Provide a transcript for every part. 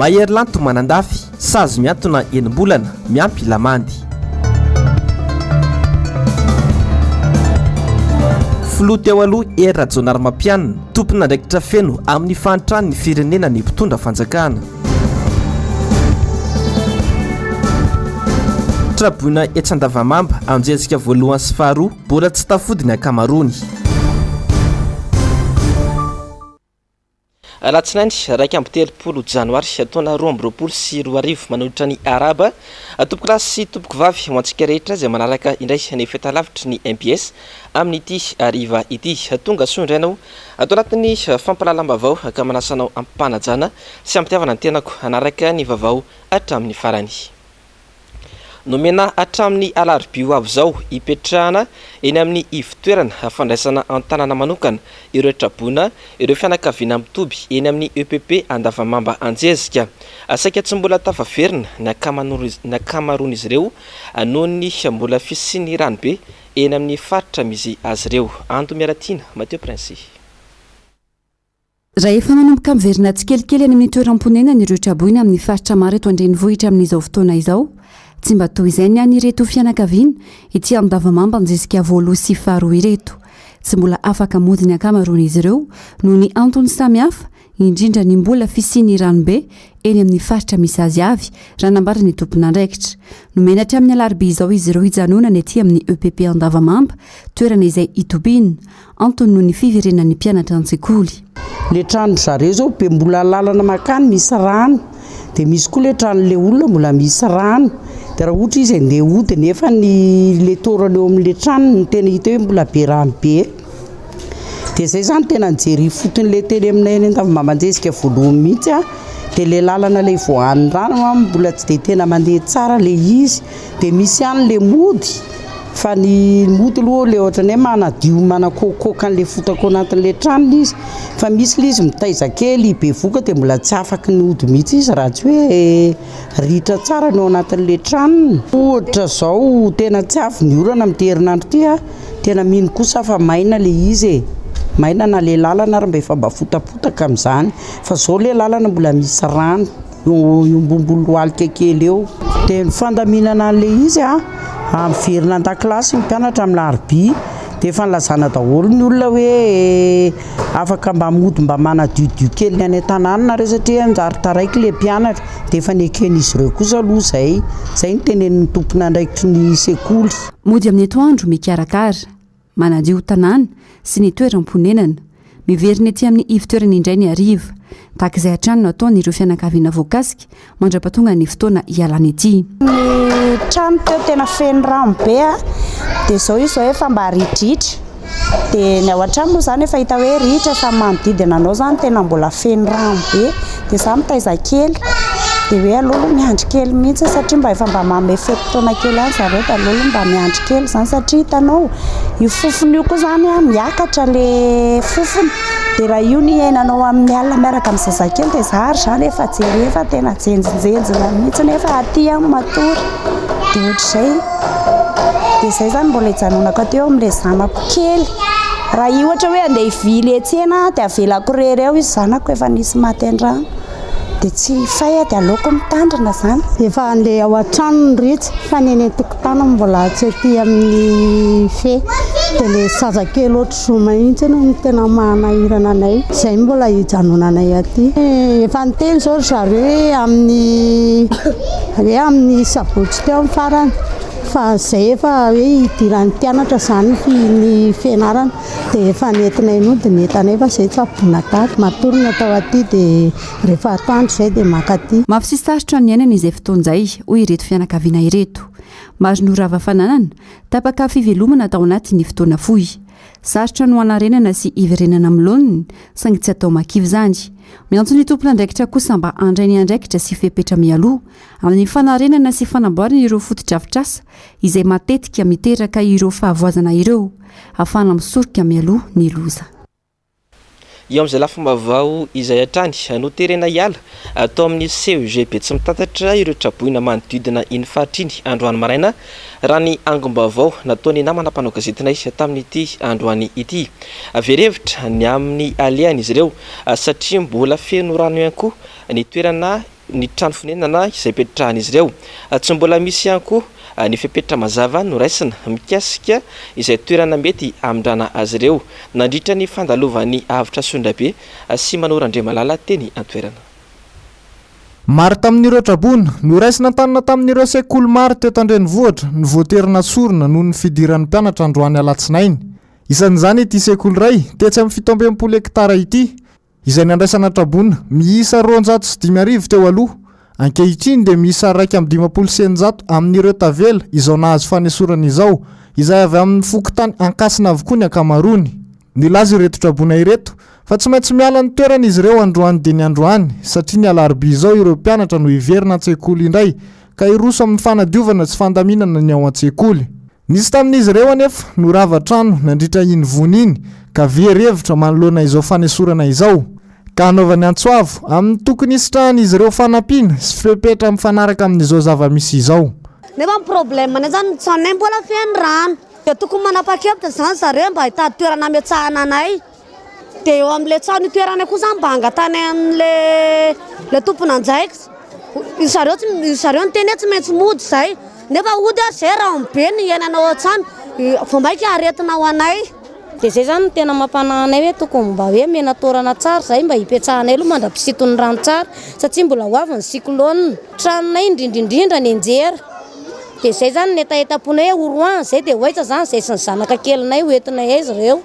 maherylanto manandafy sazy miantona enimbolana miampy lamandy filoha teo aloha era Janoary mampianina tompona andraikitra feno amin'ny fantrany ny firenena ny mpitondra fanjakana traboina etsandavamamba anjezika voalohany sy faharoa mbola tsy tafody ny ankamarony Alatsinainy raika amby telopolo Janoary taona 2024 manolotra ny araba tompoko lahy sy tompoko vavy ho antsika rehetra izay manaraka indray ny fetalavitra ny MBS amin'ity ariva ity tonga sondrainao atao anatin'ny fampalalam-bavao ka manasanao ampanajana sy ampitiavana ny tenako anaraka ny vaovao hatramin'ny farany nomena hatramin'ny alarobia ho avy izao hipetrahana eny amin'ny ivitoerana fandraisana an-tanàna manokana ireo traboina ireo fianakaviana mitoby eny amin'ny EPP Andavamamba Anjezika saika tsy mbola tafaverina ny akamaroan'izy ireo noho ny mbola fisian'ny ranobe eny amin'ny faritra misy azy ireo Ando Miaratiana Mateo Prince raha efa manomboka miverina tsikelikely eny amin'ny toeram-ponena ny ireo traboina amin'ny faritra maro eto andrenivohitra amin'izao fotoana izao tsy mba toy izay niany ireto fianakaviana ity Andavamamba Anjezika voaloha sy faharoa ireto tsy mbola afaka mody ny ankamaroan'izy ireo noho ny antony samihafa indrindra ny mbola fisian'ny ranobe eny amin'ny faritra misy azy avy raha nambara ny tompona andraikitra nomenatra amin'ny alarobia izao izy ireo hijanonana ety amin'ny EPP Andavamamba toerana izay itobina antony noho ny fiverenan'ny mpianatra an-tsekoly le trano zareo zao be mbola lalana makany misy rano dia misy koa le trano le olona mbola misy rano dia raha ohatra izy andeha hody nefa ny le torana eo amin'le trano no tena hita hoe mbola be rano be dia izay zany tena nijery fotony le teny aminay eny Andavamamba Anjezika voalohany mihitsy dia le lalana le voan'ny rano mbola tsy dia tena mandeha tsara le izy dia misy ihany le mody fa ny mody aloha le ohatra ny manadio manakokaka an'le fotaka anatin'le trano izy fa misy le izy mitaiza kely be voka dia mbola tsy afaka ny ody mihitsy izy raha tsy hoe ritra tsara no anatin'le trano ohatra zao tena tsy avy ny orana amin'ny herinandro ty tena mino kosa fa maina le izy maina na le lalana ary mba efa mba fotapotaka amin'izany fa zao le lalana mbola misy rano iombomboly alika kely eo dia ny fandaminana an'le izy miverina an-dakilasy ny mpianatra amin'ny alarobia dia efa nilazana daholo ny olona hoe afaka mba mody mba manadiodio kely ny any an-tanàna re satria njary taraiky le mpianatra dia efa neken'izy ireo kosa aloha zay ny tenenin'ny tompona andraikitry ny sekoly mody amin'ny atoandro mikarakara manadio tanàna sy ny toeram-ponenana miverina ety amin'ny ivitoerana indray ny ariva tahaka izay hatrano ataon'ireo fianakaviana voakasika mandra-patonga ny fotoana hialana ety ny trano teo tena feno rano be dia izao izy zao efa mba ridritra dia ny ao an-trano moa zany efa hita hoe ritra efa manodidina anao zany tena mbola feno rano be dia za mitaiza kely dia hoe alolo miandry kely mihitsy satria mba efa mba manome fotoana kely any zareo dia alolo mba miandry kely zany satria hitanao io fofony io koa zany miakatra le fofony dia raha io ny ainanao amin'ny alina miaraka amin'ny zazakely dia zary zany efa jery efa tena jenjijenjina mihitsy nefa aty matory dia ohatr'izay dia izay zany mbola hijanonako teo amin'ilay zanako kely raha io ohatra hoe andeha hivily etsena dia avelako rereo izy zanako efa nisy maty an-drano dia tsy fay dia aleoko mitandrina zany efa andeha ao an-trano ny ritsy fa ny eny tokotany mbola tsy aty amin'ny fe dia le zazakely ohatry zoma mihitsy no tena manahirana anay izay mbola hijanonanay aty efa niteny zao zareo hoe amin'ny sabotsy teo amin'ny farany fa zay efa hoe hidiran'ny mpianatra zany ny fianarana dia efa nentinay no dia nentanay fa zay tsapona tady matorina atao aty dia rehefa atoandro zay dia maka aty mafisaritra ny ainana izay fotoan'izay hoy ireto fianakaviana ireto maro norava fananana tapaka fivelomana atao anaty ny fotoana fohy sarotra no anarenana sy iverenana miloniny saingy tsy atao makivy zany miantso ny tompona andraikitra kosa mba andray ny andraikitra sy fepetra mialoha amin'ny fanarenana sy fanamboarana ireo fotodrafitrasa izay matetika miteraka ireo fahavoazana ireo afana misoroka mialoha ny loza io amin'izay lafim-baovao izay hatrany no terena hiala atao amin'ny CEGP tsy mitatatra ireo traboina manodidina iny faritra iny androany maraina raha ny angom-baovao nataony namana mpanao gazetinay tamin'ity androany ity verevitra ny amin'ny alehan'izy ireo satria mbola feno rano ihany koa ny toerana ny trano fonenana izay petrahan'izy ireo. Tsy mbola misy ihany koa ny fepetra mazava no raisina mikasika izay toerana mety amindrana azy ireo nandritra ny fandalovan'ny avitra Sondrabe sy Manoran-Andriamalala teny an-toerana. Maro tamin'ireo trabona no raisina tanana tamin'ireo sekoly maro teto an-drenivohitra ny voaterina sorona noho ny fidiran'ny mpianatra androany Alatsinainy. Isan'izany ity sekoly iray tetsy amin'ny 17 hektara ity izay nandraisana trabona miisa 205 teo aloha. Ankehitriny dia miisa 250 amin'ireo tavela izao nahazo fanesorana izao izay avy amin'ny fokotany ankasina avokoa ny akamarony. Nilaza ireto trabona ireto fa tsy maintsy miala ny toerana izy ireo androany dia ny androany satria ny alarobia izao ireo mpianatra no hiverina an-tsekoly indray ka iroso amin'ny fanadiovana sy fandaminana ny ao an-tsekoly. Nisy tamin'izy ireo anefa no rava trano nandritra iny voniny ka very-hevitra manoloana izao fanesorana izao. Ka hanaovany Antsoavo amin'ny tokony isitrahan'izy ireo fanampiana sy fepetra mifanaraka amin'izao zava-misy izao. Nefa problème ne zany tsanay mbola feno rano. Dia tokony manapa-kevitra zany zareo mba hitady toerana ametsahana anay. Dia eo amin'ilay tsano toerana kosa mba hangatany amin'ilay tompona anjaika. Zareo ny teny tsy maintsy mody zay. Nefa ody zay raha be ny iainanao an-tsano vao maika aretina ho anay. Dia zay zany tena mampananay hoe tokony mba hoe mena torana tsara zay mba hipetrahanay aloha mandrapisitony rano tsara satria mbola ho avy ny cyclone. Tranonay indrindrindrindra ny enjera. Dia zay zany netaetaponay hoe oroan zay dia hoaitra zany zay sy ny zanaka kelinay hoentinay izy ireo.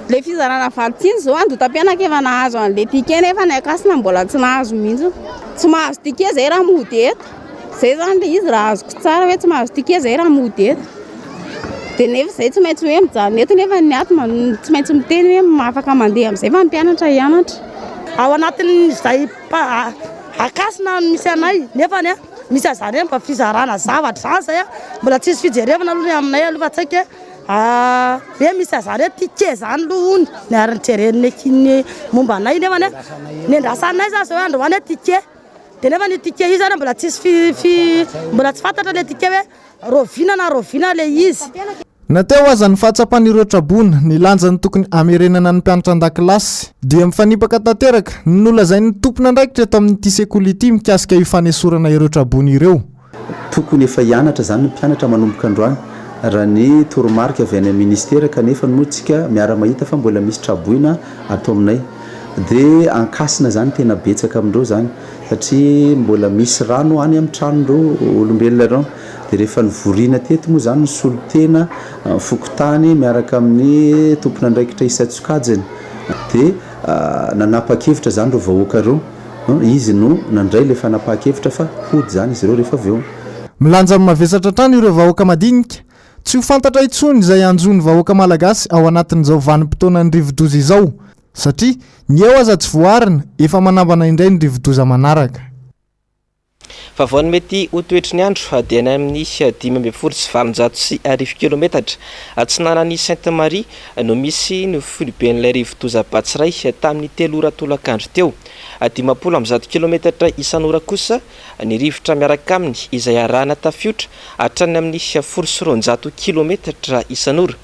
Le fizarana valitsiny zao andota-pianaka efa nahazo an'ilay tike nefa ny akasina mbola tsy nahazo mihitsy. Tsy mahazo tike zay raha mody eto. Zay zany le izy raha azoko tsara hoe tsy mahazo tike zay raha mody eto. Dia nefa zay tsy maintsy hoe mijanona eto nefa ny ato tsy maintsy miteny hoe afaka mandeha amin'izay fa mpianatra hianatra. Ao anatin'izay akasina misy anay nefa misy azany mba fizarana zavatra zany zay mbola tsisy fijerevana aloha aminay aloha fa tsaika hoe misy azany hoe tike zany aloha ony ny ary-nijeren'ny akiny momba anay nefa ny andrasanay zany zao hoe androany hoe tike. Dia nefa ny tike izy zany mbola tsisy mbola tsy fantatra le tike hoe rovina le izy. Nateo aza ny fahatsapan'ireo trabona ny lanjany tokony amerenana ny mpianatra an-dakilasy dia mifanipaka tanteraka ny nolazain'ny tompona andraikitra eto amin'ity sekoly ity mikasika hifanesorana ireo trabona ireo. Tokony efa hianatra zany ny mpianatra manomboka androany raha ny toromarika avy any amin'ny ministera kanefa moa tsika miara-mahita fa mbola misy traboina ato aminay dia ankasina zany tena betsaka amindreo zany satria mbola misy rano any amin'ny tranondreo olombelona ireo. Dia rehefa nivoriana teto moa zany ny solotena fokotany miaraka amin'ny tompona andraikitra Isatsokajiny dia nanapa-kevitra zany reo vahoaka ireo izy no nandray le fanapa-kevitra fa hody zany izy ireo rehefa avy eo. Milanja amin'ny mavesatra trano ireo vahoaka madinika tsy ho fantatra intsony izay anjony vahoaka malagasy ao anatin'izao vanim-potoana ny rivodoza izao satria ny eo aza tsy voarina efa manambana indray ny rivodoza manaraka. Fa vao ny mety ho toetry ny andro dia ny amin'ny 520 kilometatra atsinanan'ny Sainte Marie no misy ny filiben'ilay rivodoza Batsiray tamin'ny 3 ora tolakandro teo. 510 kilometatra isan'ora kosa ny rivotra miaraka aminy izay arahana tafiotra hatrany amin'ny 400 kilometatra isan'ora.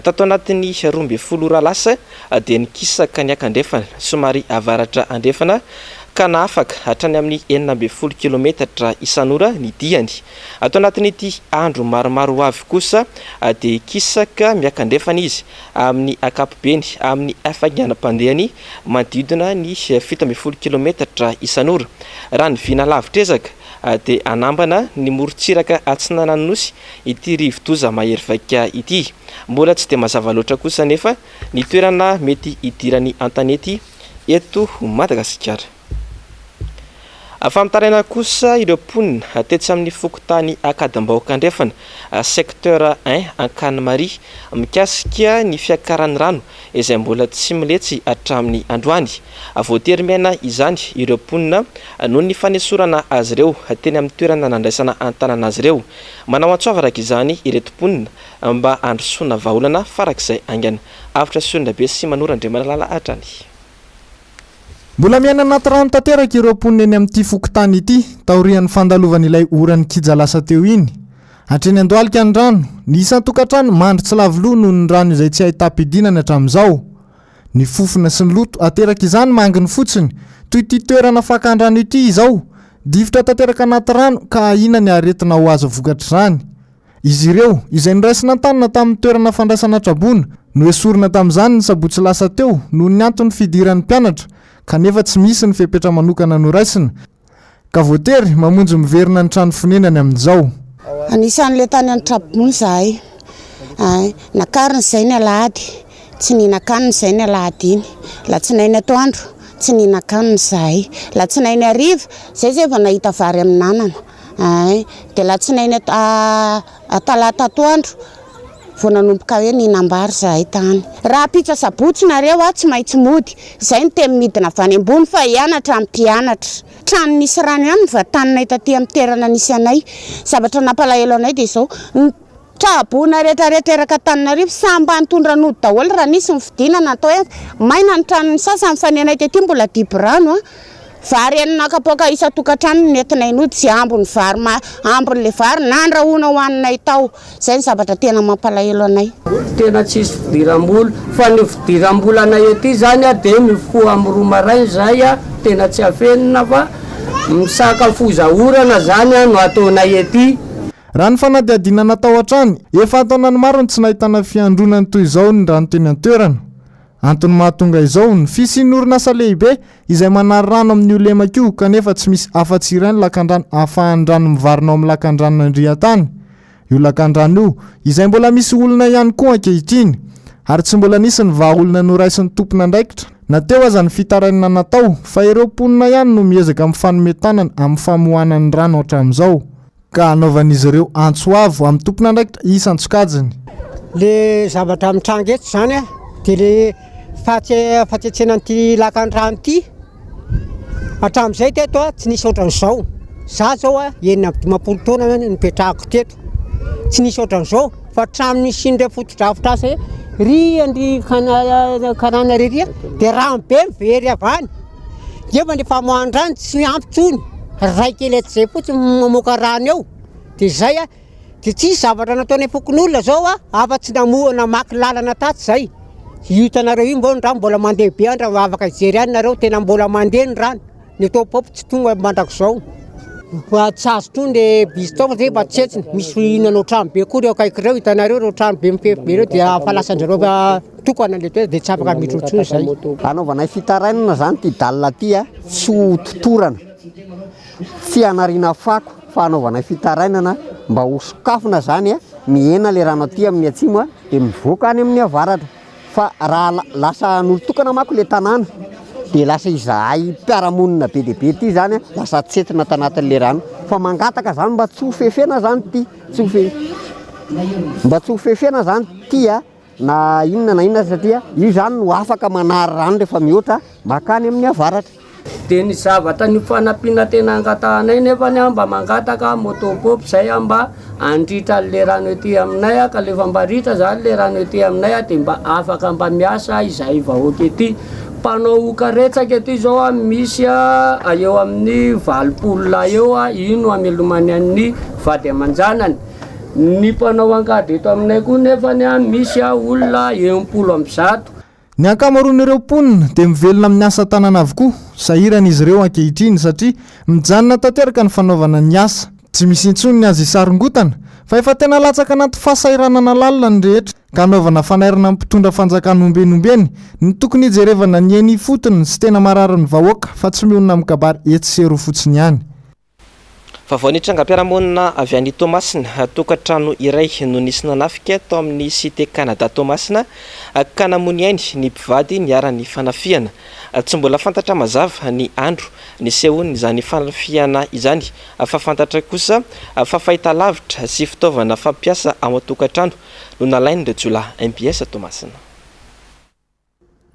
Tato anatin'ny 12 ora lasa dia nikisaka ny akandrefana somary avaratra andrefana ka naafaka hatrany amin'ny 40 kilometatra isan'ora ny diany. Ato anatin'ity andro maromaro avy kosa dia kisaka miakandrefana izy amin'ny akapobeny amin'ny afagnanam-pandehany manodidina ny 17 kilometatra isan'ora. Raha ny vina lavitra ezaka dia anambana ny morontsiraka atsinanany nosy ity rivodoza mahery vaika ity. Mbola tsy dia mazava loatra kosa nefa ny toerana mety hidirany antanety eto Madagasikara. Famtarana kosa ireo mponina tetsy amin'ny fokotany akadam-bahoaka andrefana secteur 1 Ankanimary mikasika ny fiakaran'ny rano izay mbola tsy miletsy hatramin'ny androany. Voatery miaina izany ireo mponina noho ny fanesorana azy ireo teny amin'ny toerana nandraisana antanana azy ireo. Manao antsoava araka izany ireto mponina mba handrosoana vahaolana farak'izay angana. Avitra Sondrabe sy Manoran-Andriamalala hatrany. Mbola miaina anaty rano tanteraka ireo mponina eny amin'ity fokotany ity taorian'ny fandalovan'ilay orany kija lasa teo iny. Hatreny andohalika ny rano ny isan'ny tokantrano mandry tsy lavoloha noho ny rano izay tsy ahitapidinana hatramin'izao. Ny fofona sy ny loto ateraka izany manginy fotsiny toy ity toerana fakan-drano ity izao difotra tanteraka anaty rano ka ina ny aretina ho azo vokatra izany. Izy ireo izay niraisina tanana tamin'ny toerana fandraisana trabona no esorina tamin'izany ny sabotsy lasa teo noho ny antony fidiran'ny mpianatra kanefa tsy misy ny fepetra manokana noraisina ka voatery mamonjy miverina ny trano fonenany amin'izao. Anisan'le tany any trabona izahay nakarina izay ny alahady tsy nihinan-kanina izay ny alahady iny, latsinainy atoandro tsy nihinan-kanina izahay, latsinainy hariva izay efa nahita vary amin'ny nanana, dia latsinainy talata atoandro vao nanomboka hoe nihinam-bary izahay tany. Raha pitra sabotsy nareo tsy maintsy mody, izay ny temy midina avy any ambony fa hianatra amin'ny mpianatra. Trano nisy rano ihany vatanina taty amin'ny toerana nisy anay. Zavatra nampalahelo anay dia izao trabona rehetrarehetra eraka Antananarivo samy nitondra nody daholo raha nisy fidinana atao hoe maina ny tranony sasany fa ny anay tety mbola dibo rano vary enina kapoaka isa-tokantrano nentinay nody sy ambony vary ambon'le vary nandrahoana ho aninay tao. Izay ny zavatra tena mampalahelo anay. Tena tsisy fidiram-bola fa ny fidiram-bola anay ety zany dia mifoha amin'ny roa maraina zay tena tsy afenina fa misakafozaorana zany no ataonay ety. Raha ny fanadihadiana natao hatrany efa ataonany maro ny tsy nahitana fiandronany toy izao ny rano teny an-toerana. Antony mahatonga izao ny fisian'ny orinasa lehibe izay manary rano amin'ny olemakoa kanefa tsy misy afa-tsy iray ny lakan-drano ahafahan'ny rano mivarina ao amin'ny lakan-drano andrian-tany. Io lakan-drano io izay mbola misy olona ihany koa ankehitriny ary tsy mbola nisy ny vahaolona noraisin'ny tompona andraikitra na teo aza ny fitarainana natao fa ireo mponina ihany no miezaka amin'ny fanometanana amin'ny famohanan'ny rano hatramin'izao ka anaovan'izy ireo antsoavo amin'ny tompona andraikitra isan-tsokajiny. Le zavatra amin'ny tranga eto zany dia le fatsatsenan'ity lakan-drano ity hatramin'izay teto tsy nisy ohatran'izao. Za zao enina dimapolo taona nipetrahako teto tsy nisy ohatran'izao fa trano misy indray fotodrafitra asa ry andry karana riria dia rano be mivery avany nefa ny famohan-drano tsy ampitsony ray kely etzay fotsiny mamoaka rano eo dia zay dia tsisy zavatra nataony fokon'olona zao afa-tsy namaky lalana taty zay. Io hitanareo io mbona rano mbola mandeha be andra afaka ijery any nareo tena mbola mandeha ny rano ny atao paopy tsy tonga mandrak'izao tsy azo tony le bizy tao fa zay mba tsetsiny misy inanao trano be koa reo akaiky reo hitanareo reo trano be mifefy be reo dia falasan-jareo tokana le toe dia tsy afaka mitrotsony zay. Anaovanay fitarainana zany ty dalina ty tsy ho totorana fianarina fako fa anaovanay fitarainana mba ho sokafina zany mihena le rano aty amin'ny atsimo dia mivoaka any amin'ny avaratra fa raha lasa nolotokana mako le tanàna dia lasa izahay mpiaramonina be dia be ty zany lasa tsetina tanatin'le rano fa mangataka zany mba tsy ho fefena zany ty mba tsy ho fefena zany ty na inona satria io zany no afaka manary rano rehefa mihoatra makany amin'ny avaratra. Dia ny zavatra ny fanampiana tena angatahanay nefa mba mangataka motopopy zay mba andritra le rano ety aminay ka lefa mba ritra zany le rano ety aminay dia mba afaka mba miasa izahay vahoaka ety. Mpanao karetsaka ety zao misy eo amin'ny 20 eo ino amelomany an'ny vady aman-janany. Ny mpanao angady eto aminay koa nefa misy olona 70. Ny ankamaroan'ireo mponina dia mivelona amin'ny asa tanana avokoa sahiran'izy ireo ankehitriny satria mijanona tanteraka ny fanaovana ny asa tsy misy intsony ny azy isarongotana fa efa tena latsaka anaty fahasahiranana lalina ny rehetra ka anaovana fanairana mpitondra fanjakana ombenombeny ny tokony hijerevana ny eny fotony sy tena marary ny vahoaka fa tsy mionona amin'ny kabary etsero fotsiny ihany. Vaovao ny trangam-piarahamonina avy any Tomasina tokantrano iray no nisy nanafika tao amin'ny cité Canada Tomasina ka namono ainy ny mpivady niara-ny fanafiana. Tsy mbola fantatra mazava ny andro ny sehony izany fanafiana izany fa fantatra kosa fa fahitalavitra sy fitaovana fampiasa ao an-tokantrano no nalainy ireo jiolahy MBS Tomasina.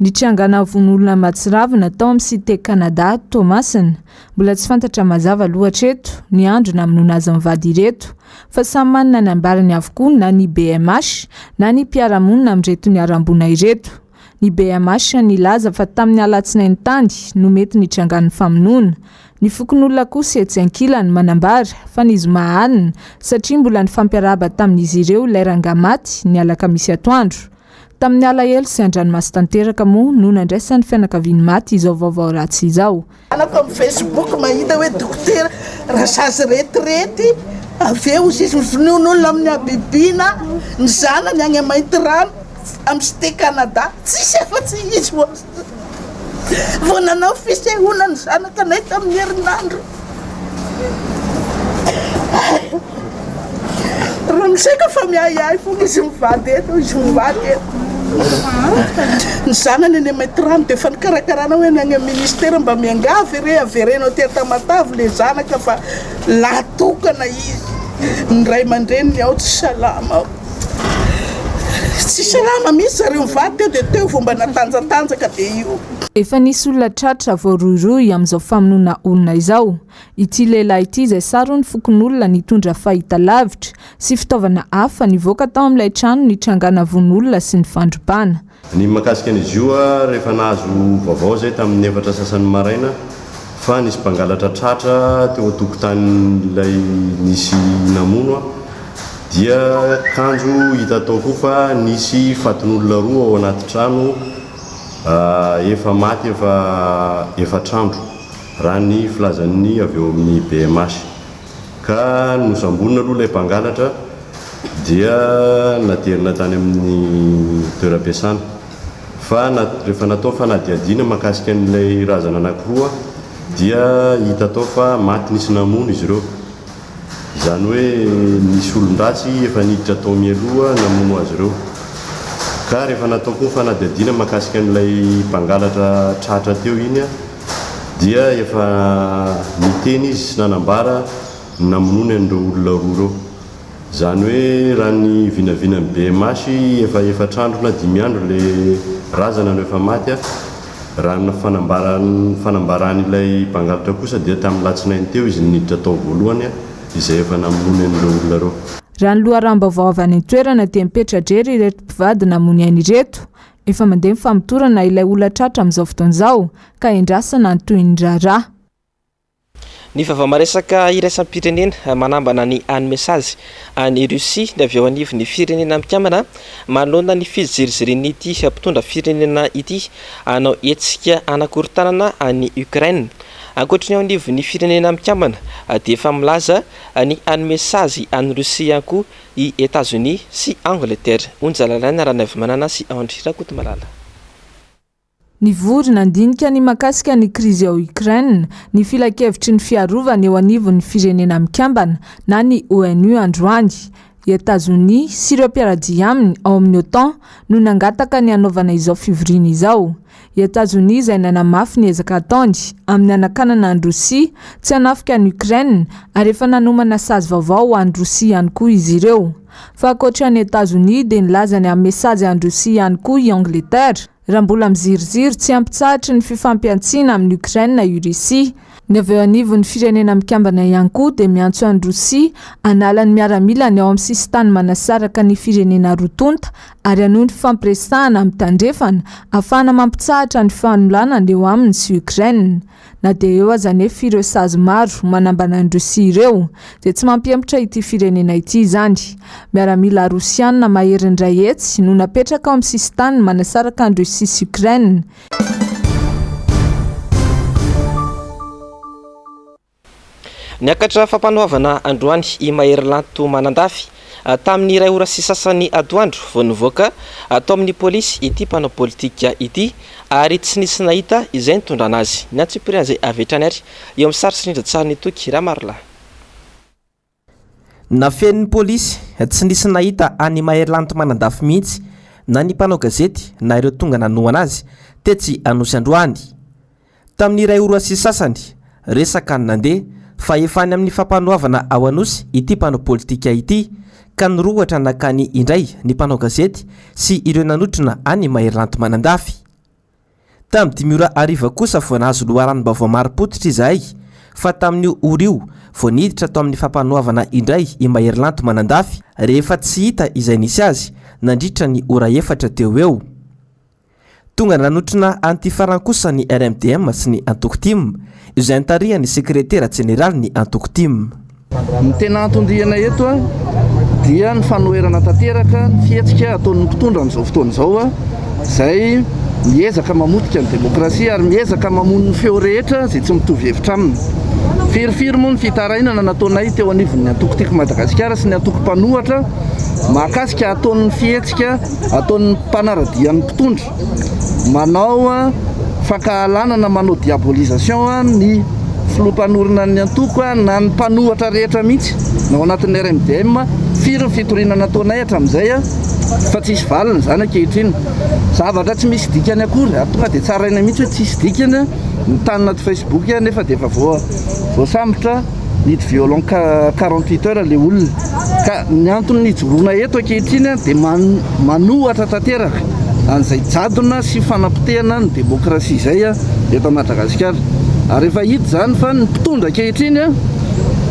Ny trangana von'olona Matsiravina tao amin'ny cité Canada Tomasina mbola tsy fantatra mazava loatra eto ny andro namonoana azy mivady ireto fa samy manana ny ambarany avokoa na ny BMH na ny mpiaramonina amin'ireto ny arambona ireto. Ny BMH nilaza fa tamin'ny alatsinainy tany no mety ny trangan'ny famonoana. Ny fokon'olona kosa etsy ankilany manambara fa nizy mahanina satria mbola ny fampiarahaba tamin'izy ireo ilay rangamaty ny alakamisy atoandro. tamin'ny alahelo sy andranomasy tanteraka moa no nandraisan'ny fianakaviany maty izao vaovao ratsy izao. Anako amin'ny Facebook mahita hoe dokotera raha sazy retirety avy eo izy vonon'olona amin'ny abibina ny zanany agny mainty rano amin'ny cité Canada tsisy efa-tsy izy vao nanao fisehoana ny zanakanay tamin'ny herinandro. Raha misaika fa miahiahy fogna izy mivady eto izy mivady eto. Ny zanany any mainty rano dia efa nikarakarana hoe ny agny ministera mba miangavy re averenao ty Tamatavy le zanaka fa latokana izy. Ny ray aman-dreniny ao tsy salama. Tsy salama misy zareo mivady teo dia teo fomba natanjatanjaka dia io. Efa nisy olona tratra voaroiroy amin'izao famonoana olona izao. Ity lehilahy ity izay saro ny fokon'olona nitondra fahitalavitra sy fitaovana hafa nivoaka tao amin'ilay trano nitrangana von'olona sy ny fandropana. Ny mahakasika an'izy io rehefa nahazo vaovao zay tamin'ny 4 sasan'ny maraina fa nisy mpangalatra tratra teo an-tokotanin'ilay nisy namono dia kanjo hita tao koa fa nisy fatin'olona roa ao anaty trano efa maty efa trandro raha ny filazan'ny avy eo amin'ny BMH ka nosambonina aloha ilay mpangalatra dia naterina tany amin'ny toeram-piasana fa rehefa natao fanadiadiana mahakasika an'ilay razana anankiroa dia hita tao fa maty nisy namono izy ireo. Izany hoe nisy olon-dratsy efa niditra tao mialoha namono azy ireo. Ka rehefa natao koa fanadiadiana mahakasika an'ilay mpangalatra tratra teo iny dia efa miteny izy sy nanambara namonony an'ireo olona roa ireo. Izany hoe raha ny vinavinan'ny BMH efa trandro na 5 andro le razana no efa maty raha ny fanambaran'ilay mpangalatra kosa dia tamin'ny Alatsinainy teo izy niditra tao voalohany izay efa namonony an'ireo olona ireo. Raha ny loharano-baovao avy any an-toerana dia mipetra-drery ireto mpivady namony any ireto. Efa mandeha mifamitorana ilay olona tratra amin'izao fotoan'izao ka endrasana ny toy ny raharaha. Ny vava-maresaka iraisam-pirenena manambana ny any-mesazy any Russie ny avy eo anivon'ny firenena mikambana manoloana ny fijerizerin'ity mpitondra firenena ity anao hetsika anakorontanana any Ukraine. Ankoatry ny ao anivon'ny firenena mikambana dia efa milaza ny any-mesazy any Russie ihany koa i États-Unis sy Angleterre. Onjalalaina raha navy manana sy Andry Rakoto Malala. Ny vorona andinika ny makasika ny krizy ao Ukraine, ny filakevitry ny fiarovana eo anivon'ny firenena mikambana na ny ONU androany. I États-Unis sy ireo mpiaradia aminy ao amin'ny OTAN no nangataka ny anaovana izao fivoriana izao. I États-Unis izay nanamafy ny ezaka ataony amin'ny anakanana any Rosia tsy hanafika ny Ukraine ary efa nanomana sazy vaovao any Rosia ihany koa izy ireo. Fa ankoatra ny États-Unis dia nilaza ny mesazy any Rosia ihany koa i Angleterre raha mbola miziriziro tsy ampitsahatra ny fifampiantsiana amin'ny Ukraine i Rosia. Ny avy eo anivon'ny firenena mikambana ihany koa dia miantso any Rosia hanala ny miaramila ny ao amin'ny sisintany manasaraka ny firenena rotonta ary hanohy ny fampiresahana amin'ny tandrefana ahafahana mampitsahatra ny fanoloana eo aminy sy Ukraine. Na dia eo aza nefa ireo sazy maro manambana ny Rosia ireo dia tsy mampiempotra ity firenena ity izany. Miaramila Rosiana mahery indray hetsy no napetraka ao amin'ny sisintany manasaraka ny Rosia sy Ukraine. Niakatra fampanoavana androany i Maherylanto manandafy tamin'ny iray ora sy sasany atoandro vao nivoaka atao amin'ny polisy ity mpanao politika ity ary tsy nisy nahita izay nitondra anazy. Ny antsipiriana izay avetrany ary eo amin'ny sary sy rindra tsara ny toky Ramarla. Nafen'ny polisy tsy nisy nahita any Maherylanto manandafy mihitsy na ny mpanao gazety na ireo tonga nanoa anazy tetsy anosy androany. Tamin'ny iray ora sy sasany resaka nandeha fa efany amin'ny fampanoavana ao anosy ity mpanao politika ity ka nirohatra nakany indray ny mpanao gazety sy ireo nanotrona any Maherylanto manandafy. Tamin'ny 10:00 kosa vao nahazo loharanom-baovao mari-potitra izahay fa tamin'io orio vao niditra tao amin'ny fampanoavana indray i Maherylanto manandafy rehefa tsy hita izay nisy azy nandritra ny ora 4 teo eo. Tonga nanotrona antifarankosa ny RMDM sy ny Antoktim izay nitarihan'ny sekretera jeneraly ny Antoktim. Ny tena antondriana eto dia ny fanoherana tanteraka ny fihetsika ataon'ny mpitondra amin'izao fotoana izao a izay miezaka mamotika ny demokrasia ary miezaka mamono ny feo rehetra izay tsy mitovy hevitra aminy. Firy moa ny fitarainana nataonay teo anivon'ny antoko-tiako Madagasikara sy ny antoko mpanohatra mahakasika ataon'ny fihetsika ataon'ny mpanaradian'ny mpitondra manao fankahalanana manao diabolisation ny filompanorina ny antoko na ny mpanohatra rehetra mihitsy nao anatin'ny RMDM firy fitoriana nataonay hatramin'izay fa tsisy valiny zany ankehitriny. Zavatra tsy misy dikany akory tonga dia tsara ina mihitsy hoe tsisy dikany ny tany anaty Facebook nefa dia efa voasambotra nidy violon 48 heures le olona ka ny antony nijoroana eto ankehitriny dia manohatra tanteraka an'izay jadona sy fanapotehana ny demokrasia izay eto Madagasikara. Ary efa hita zany fa ny mpitondra ankehitriny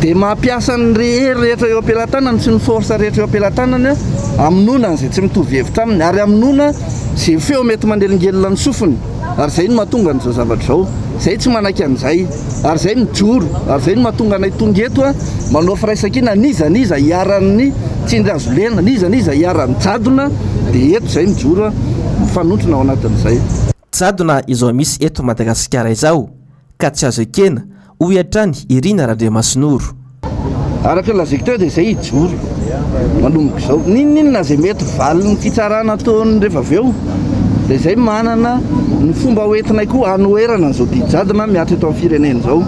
dia mampiasa ny rehetra eo am-pelantanany sy ny forsa rehetra eo am-pelantanany aminona an'izay tsy mitovy hevitra aminy ary aminona izay feo mety mandelingelina ny sofiny ary izay no mahatonga an'izao zavatra izao. Izay tsy manaiky an'izay ary izay mijoro ary izay no mahatonga anay tonga eto manao firaisan-kina niza hiaran'ny tsindrazolena niza hiaran'ny jadona dia eto izay mijoro mifanotrona ao anatin'izay. Jadona izao misy eto Madagasikara izao ka tsy azo ekena hoy hatrany Irina Randriamasinoro. Araka lazaiko teo dia izay hijoro manomboka izao ninona izay mety valiny fitsarana ataony rehefa avy eo dia izay manana ny fomba hoentinay koa hanoherana an'izao dijadona miatra eto amin'ny firenena izao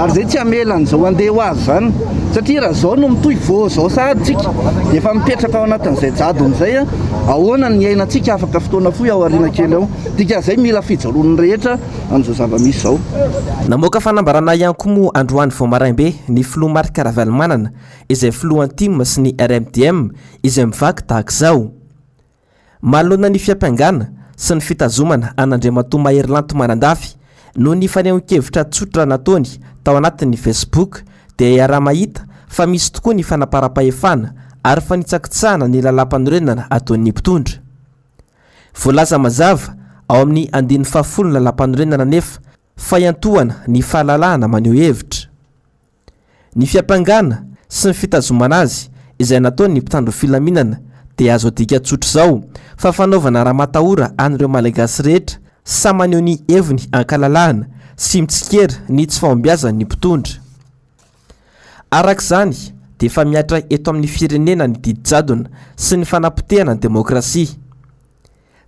ary izay tsy hamela an'izao handeha ho azy zany satria raha izao no mitohy izao saditsika dia efa mipetraka ao anatin'izay jadona izay ahoana ny iainantsika afaka fotoana fohy ao ariana kely ao dika izay mila fijoroany rehetra amin'izao zava-misy izao. Namoaka fanambarana ihany koa moa androany vao maraimbe ny filoha Marc Ravalomanana izay filoha antime sy ny RMDM izay mivaky tahaka izao. Manoloana ny fiampangana sy ny fitazomana an'Andriamatoa Mahery Manandafy no ny fanehoan-kevitra tsotra nataony tao anatin'ny Facebook dia iara mahita fa misy tokoa ny fanaparam-pahefana ary fanitsakitsahana ny lalam-panorenana ataon'ny mpitondra. Voalaza mazava ao amin'ny 110 lalam-panorenana nefa fa iantohana ny fahalalahana maneho hevitra. Ny fiampangana sy ny fitazomana azy izay nataon'ny mpitandro filaminana dia azo dika tsotra izao fa fanaovana raha matahora an'ireo malagasy rehetra sa maneho ny heviny ankalalahana sy mitsikera ny tsy fahombiazan'ny ny mpitondra. Arak'izany dia efa miatra eto amin'ny firenena ny didijadona sy ny fanapotehana ny demokrasia.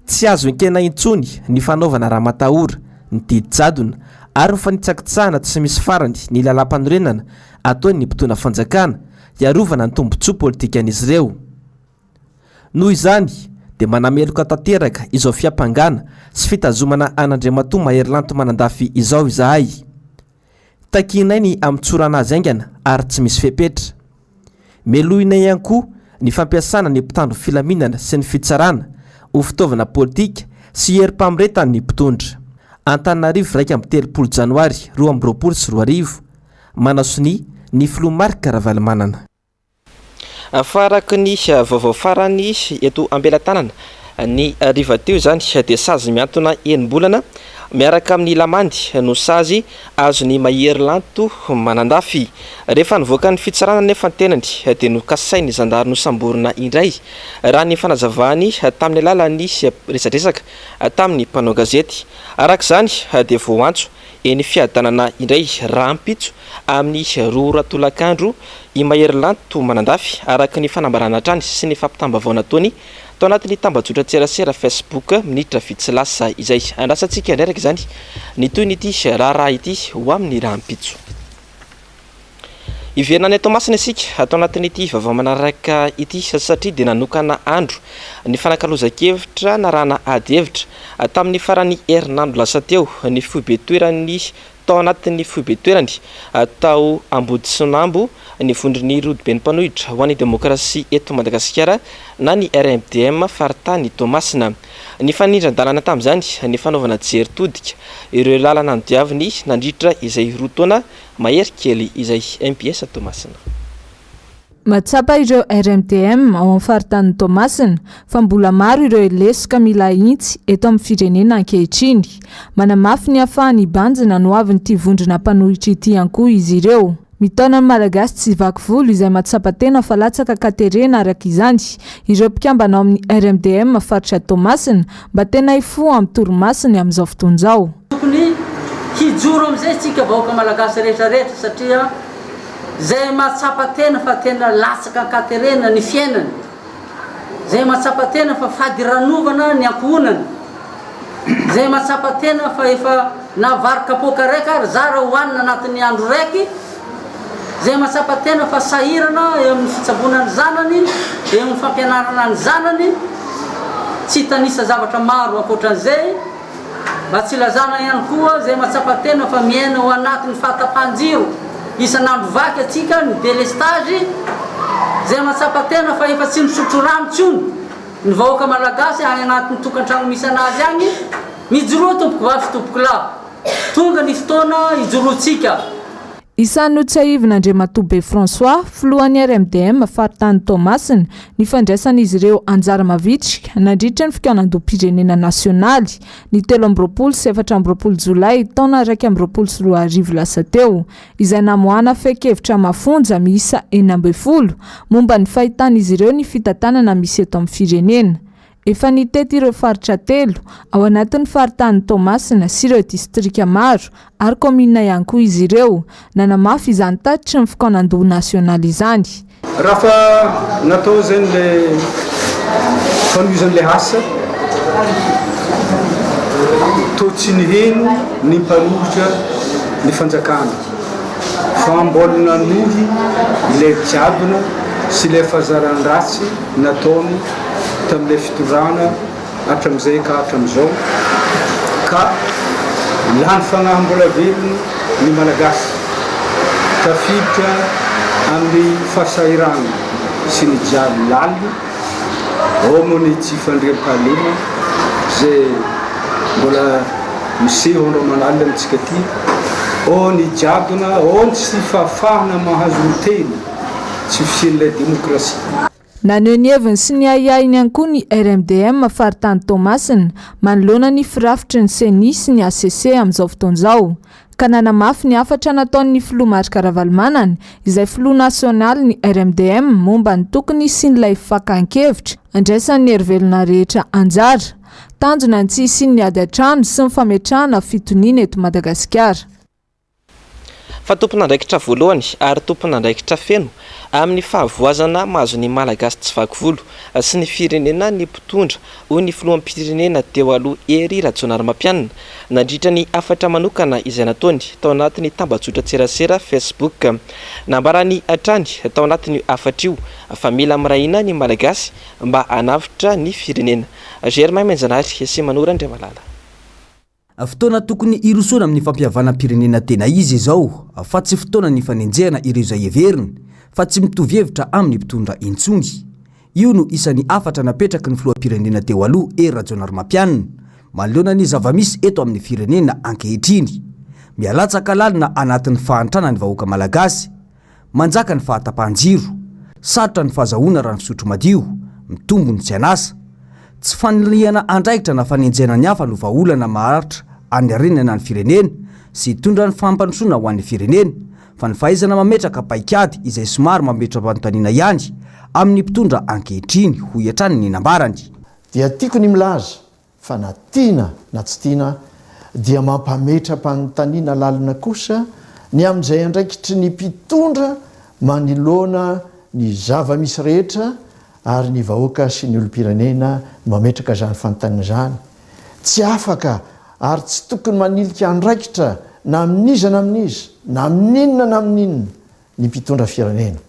Tsy azo enkena intsony ny fanaovana raha matahora ny didijadona ary ny fanitsakitsahana tsy misy farany ny lalam-panorenana ataon'ny mpitondra fanjakana iarovana ny tombotsoa politikan'izy ireo. Noho izany dia manameloka tanteraka izao fiampangana sy fitazomana an'Andriamatoa Mahery Manandafy izao izahay. Takinay ny amitsorana azy aingana ary tsy misy fepetra. Melohinay ihany koa ny fampiasana ny mpitandro filaminana sy ny fitsarana ho fitaovana politika sy herim-pamoretan'ny mpitondra. Antananarivo 3 Janoary 2024 manasony ny filoha Marc Ravalomanana. Faraky ny vaovao farany eto ampelantanana ny riva teo zany dia sazy miantona enimbolana miaraka amin'ny lamandy no sazy azony Mahery Manandafy. Rehefa nivoaka ny fitsarana nefa ny tenany dia nokasainy zandary nosamborina indray raha ny fanazavany tamin'ny alalan'ny resadresaka tamin'ny mpanao gazety. Arak'izany dia voantso eny fiadanana indray rampitso amin'ny roa ratolakandro i Mahery Manandafy araka ny fanambarana trany sy ny fampitambavao nataony tao anatin'ny tambajotra tserasera Facebook minitra vitsy lasa izay andrasantsika ndraiky zany ny toy n'ity raha ity ho amin'ny rampitso. Iverina ny atao masina isika atao anatin'ity vaovao manaraka ity satria dia nanokana andro ny fanakalozan-kevitra na rana ady hevitra tamin'ny farany herinandro lasa teo ny foibe toerany tao anatin'ny foibe toerany tao Amboditsinambo ny vondrony Rodiben'ny Mpanohitra ho an'ny demokrasia eto Madagasikara na ny RMDM faritany Tomasina. Ny fanindran-dalana tamin'izany ny fanaovana jery todika ireo lalana nodiaviny nandritra izay roa taona mahery kely izay MPS Tomasina. Matsapa ireo RMDM ao amin'ny faritany Tomasina fa mbola maro ireo lesoka mila intsy eto amin'ny firenena ankehitriny. Manamafy ny ahafahany banjina no avy nyity vondrona mpanohitra ity ihany koa izy ireo. Mitaona ny malagasy tsy vaky volo izay mahatsapa-tena fa latsaka katerena araka izany. Ireo mpikambana amin'ny RMDM faritra Tomasina mba tena ifo amin'ny torimasiny amin'izao fotoan'izao. Tokony hijoro amin'izay tsika vahoaka malagasy rehetrarehetra satria zay mahatsapa-tena fa tena latsaka katerena ny fiainany. Zay mahatsapa-tena fa fady ranovana ny ankohonany. Zay mahatsapa-tena fa efa navary kapoaka raiky ary zara hoanina anatin'ny andro raiky. Zay mahatsapa-tena fa sahirana eo amin'ny fitsabonany zanany, eo amin'ny fampianarana ny zanany, tsy tanisa zavatra maro ankoatran'izay, mba tsy lazana ihany koa zay mahatsapa-tena fa miaina ao anatin'ny fahatapanjiro isan'andro vaky atsika ny délestage. Zay mahatsapa-tena fa efa tsy misotro rano tsony ny vahoaka malagasy any anatin'ny tokantrano misy anazy agny, mijoroa tompoko vavy tompoko lahy, tonga ny fotoana ijoroantsika. Isan'ny Andriamatobe François, filohan'ny RMDM faritany Tomasina, ny fandraisan'izy ireo anjara mavitrika nandritra ny fikambanam-pirenena nasionaly ny 13 sy 14 Jolay taona 2024 lasa teo, izay namoahana feikevitra mafonja miisa 40 momba ny fahitan'izy ireo ny fitantanana misy eto amin'ny firenena. Efa nitety ireo faritra 3 ao anatin'ny faritany Tomasina sy ireo distrika maro ary komina ihany koa izy ireo, nanamafy izany tatitra ny fikanando nasionaly izany. Raha fa natao zany le fanovizan'le asa to tsy niheno ny mpanolotra ny fanjakana fa mbolina nohy ilay jiabina sy ilay fahazaran-dratsy nataony tamin'ilay fitondrana hatramin'izay ka hatramin'izao ka lany fanahy mbola velony ny malagasy tafiditra amin'ny fahasahirana sy ny jiaby laly ao moa ny tsy fandriam-pahalema zay mbola miseho andro manalina amintsika ty, ao ny jiadona, ao ny tsy fahafahana mahazo tena tsy fisian'ilay demokrasia. Naneho ny heviny sy ny ahiahiny ihany koa ny RMDM faritany Tomasina manoloana ny firafitry ny CENI sy ny ACC amin'izao fotoan'izao, ka nanamafy ny afatra nataon'ny filoha Marika Ravalomanana izay filoha nasionaly ny RMDM momba ny tokony sy nylay fakan-kevitra andraisan'ny hery-velona rehetra anjara, tanjona ny tsy isian'ny ady an-trano sy ny fametrahana fitoniana eto Madagasikara. Fa tompon'andraikitra voalohany ary tompon'andraikitra feno amin'ny fahavoazana mahazo ny malagasy tsy vaky volo sy ny firenena ny mpitondra hoy ny filohan'ny firenena teo aloha ery Janoary mampianina nandritra ny afatra manokana izay nataony tao anatin'ny tambazotra-tserasera Facebook. Nambarany hatrany tao anatin'ny afatra io fa mila mirahina ny malagasy mba hanavitra ny firenena. Janoary sy Manora Andriamalala. Fotoana tokony irosoana amin'ny fampihavana pirenena tena izy izao, fa tsy fotoana ny fanenjehana ireo izay heveriny, fa tsy mitovy hevitra amin'ny mpitondra intsongy. Io no isan'ny afatra napetraka ny filoham-pirenena teo aloha ery Janoary mampianina, manoloana ny zavamisy eto amin'ny firenena ankehitriny. Mialatsaka lalina anatin'ny fahantrana ny vahoaka malagasy, manjaka ny fahatapanjiro, sarotra ny fahazahoana raha ny fisotro madio, mitombo ny tsy anasa. Tsy faniriana andraikitra na fanenjehana ny hafa no vahaolana maharitra anyarenana ny firenena sy hitondra ny fampandrosoana ho an'ny firenena, fa ny fahaizana mametraka paikady izay somary mametra-panontaniana ihany amin'ny mpitondra ankehitriny ho hiatrany ny nambarany. Dia tiako ny milaza fa na tiana na tsy tiana dia mampametra-panontaniana lalina kosa ny amin'izay andraikitry ny mpitondra manoloana ny zava-misy rehetra ary ny vahoaka sy ny olom-pirenena mametraka zany fanontaniana zany. Tsy afaka ary tsy tokony manilika andraikitra na amin'iza na amin'iza na amin'inona na amin'inona ny mpitondra firenena.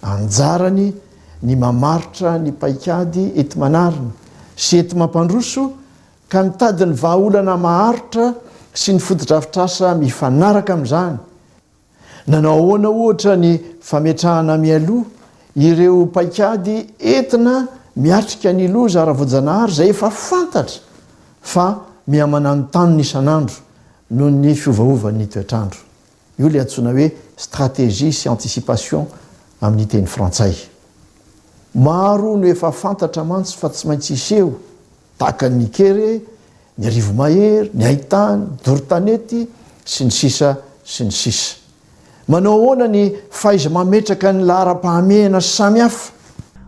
Anjarany ny mamaritra ny paikady eto manariny sy eto mampandroso ka mitady ny vahaolana maharitra sy ny fotodrafitrasa mifanaraka amin'izany. Nanao ahoana ohatra ny fametrahana mialoha ireo paikady entina miatrika ny loza ara-voajanahary zay efa fantatra fa mihamana ny taniny isan'andro noho ny fiovaovan'ny toetrandro. Io le antsoina hoe stratégie sy anticipation amin'ny teny frantsay. Maro no efa fantatra mantsy fa tsy maintsy iseho, tahaka ny Kere, ny Rivomahery, ny Haitany, Dortanety sy ny sisa sy ny sisa. manao ahoana ny faiza mametraka ny lahara-pahamehana samihafa.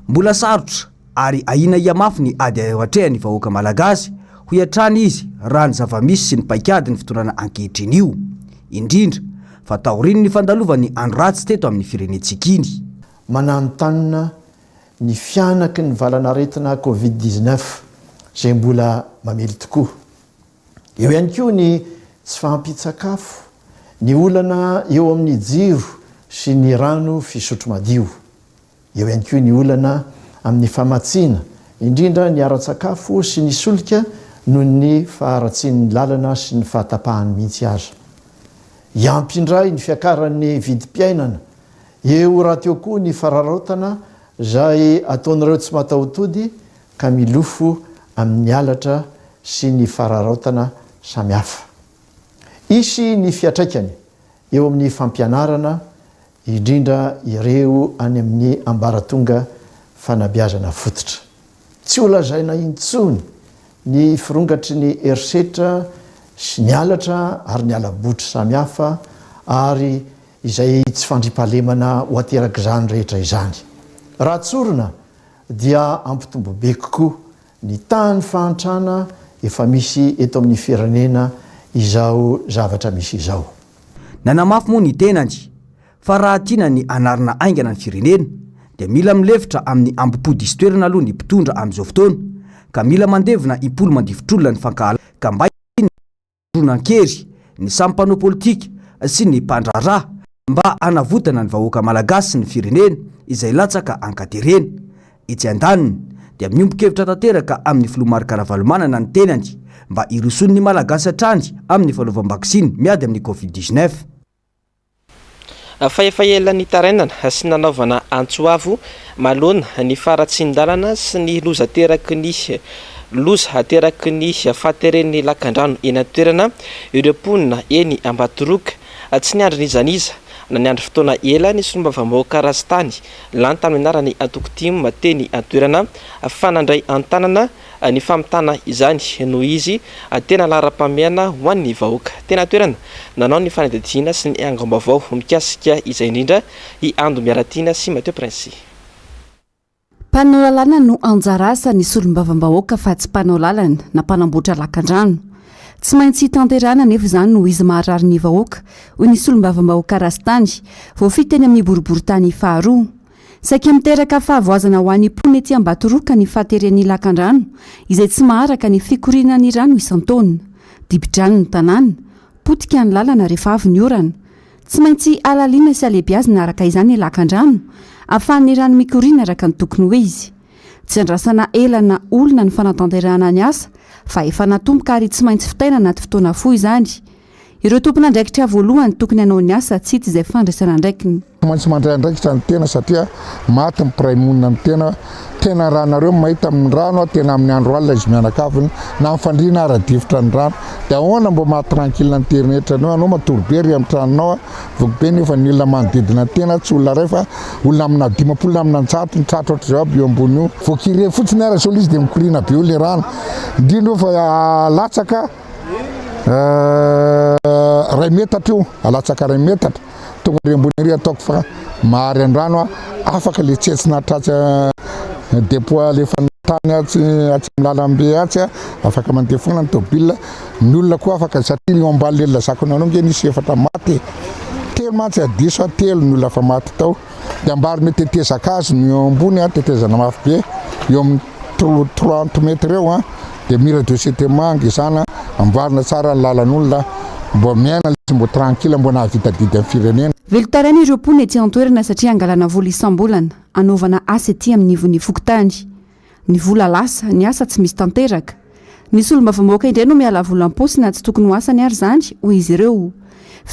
Mbola sarotra ary ahina iamafy ny ady atrehany vahoaka malagasy ho iatrany izy raha ny zava-misy sy ny paikady ny fitondrana ankehitriny io, indrindra fa taoriny ny fandalovany andro ratsy teto amin'ny firenentsika iny. Mananotanina ny fianaky ny valanaretina Covid-19 izay mbola mamely tokoa. Eo ihany koa ny tsy fahampitsakafo, ny olana eo amin'ny jiro sy ny rano fisotro madio. Eo ihany koa ny olana amin'ny famatsiana, indrindra ny ara-tsakafo sy ny solika noho ny faharatsian'ny lalana sy ny fahatapahany mihitsy aza. Iampindray ny fiakaran'ny vidim-piainana, eo raha teo koa ny fararaotana izay ataon'ireo tsy mataotody ka milofo amin'ny alatra sy ny fararaotana samihafa. Isy ny fiatraikany eo amin'ny fampianarana, indrindra ireo any amin'ny ambaratonga fanabeazana fototra. Tsy ho lazaina intsony ny firongatry ny erisetra sy ny alatra ary ny alabotra samihafa ary izay tsy fandripahalemana ho ateraka izany rehetra izany. Raha tsorona dia ampitombo be kokoa ny tany fahantrana efa misy eto amin'ny firenena izao zavatra misy izao. Nanamafy moa ny tenany fa raha tiana ny anarana aingana ny firenena dia mila milefitra amin'ny ambopody istoerana aloha ny mpitondra amin'izao fotoana, ka mila mandevina impolo mandivitr'olona ny fankahala ka mba ronan-kery ny samy mpanao politika sy ny mpandraharaha mba anavotana ny vahoaka malagasy sy ny firenena izay latsaka ankaterena. Etsy andaniny dia miombon-kevitra tanteraka amin'ny filomarin-karavalmanana ny tenany mba iroson'ny malagasy hatrany amin'ny fanaovam-bakisiny miady amin'ny Covid-19. Fa efa ela ny tarainana sy nanaovana antsoavo malona ny faratsin-dalana sy ny loza ateraky ny fahateren'ny lakan-drano eny an-toerana ireo mponina eny Ambatoroka. Tsy niandry nizaniza na niandry fotoana ela ny solomba-vamoaka rastany lany tamin'ny anarany antoko-timo teny an-toerana fanandray an-tanana ny famitana izany noho izy tena lahara-pameana ho an'ny vahoaka tena an-toerana. Nanao ny fanadidina sy ny angam-baovao mikasika izay indrindra i Ando Miaratiana sy Mateo Prince. Mpanao lalàna no anjara asa ny solombavam-bahoaka fa tsy mpanao lalana na mpanamboatra lakan-drano. Tsy maintsy tanterana nefa izany no izy maharary ny vahoaka hoy ny solombavam-bahoaka rastany voafy teny amin'ny boriboritany faharoa. Saika miteraka fahavoazana ho an'ny mponina ety Ambatoroka ny fahateren'ny lakan-drano izay tsy maharaka ny fikoriana ny rano isan-taona. Dibidrano ny tanàna, potika ny lalana rehefa avy ny orana. Tsy maintsy alaliana sy alehibiazina araka izany ny lakan-drano ahafahan'ny rano mikoriana araka ny tokony ho izy. Tsy andrasana elana olona ny fanatanterahana ny asa fa efa natomboka ary tsy maintsy fitaina anaty fotoana fohy izany. Ireo tompona andraikitra voalohany tokony hanao ny asa tsy hita izay fandraisana andraikiny. Maintsy mandray andraikitra ny tena satria maty mpiray monina ny tena ranareo mahita amin'ny rano tena amin'ny andro alina izy mianakaviny na mifandrina ara-difotra ny rano dia ahoana mbo mahatranquille ny ternetra anao matorobery amin'ny tranonao vokobe nefa ny olona manodidina tena tsy olona ray fa olona amina 50 amina njato ny tratra ohatry zao aby eo ambony io voakire fotsiny ara solo izy dia mikorina be io le rano indrindra fa latsaka ray metatra io alatsaka ray metatra tonga ry ambony ary ataoko fa mahary an-drano afaka le tsetsina tratsy depo le fanatany atsy milalambe atsy afaka mandefona ny tobile ny olona koa afaka satria io ambany le lazako nanao nge nisy efatra maty telo matsy adiso telo ny olona fa maty tao dia ambary mety tetezaka azy ny ambony tetezana mafy be eo amin'ny 30 metre eo dia mira de setemanga izana amboarina tsara ny lalan'olona mbo miaina mbo tranquille mbo nahavitadidy amin'ny firenena. Velotaraina ireo mponina ety an-toerana satria angalana vola isam-bolana anaovana asa ety amin'ny nivon'ny fokotany. Ny vola lasa ny asa tsy misy tanteraka. Ny solombavam-bahoaka indray no miala vola am-paosina tsy tokony ho asany ary izany hoy izy ireo.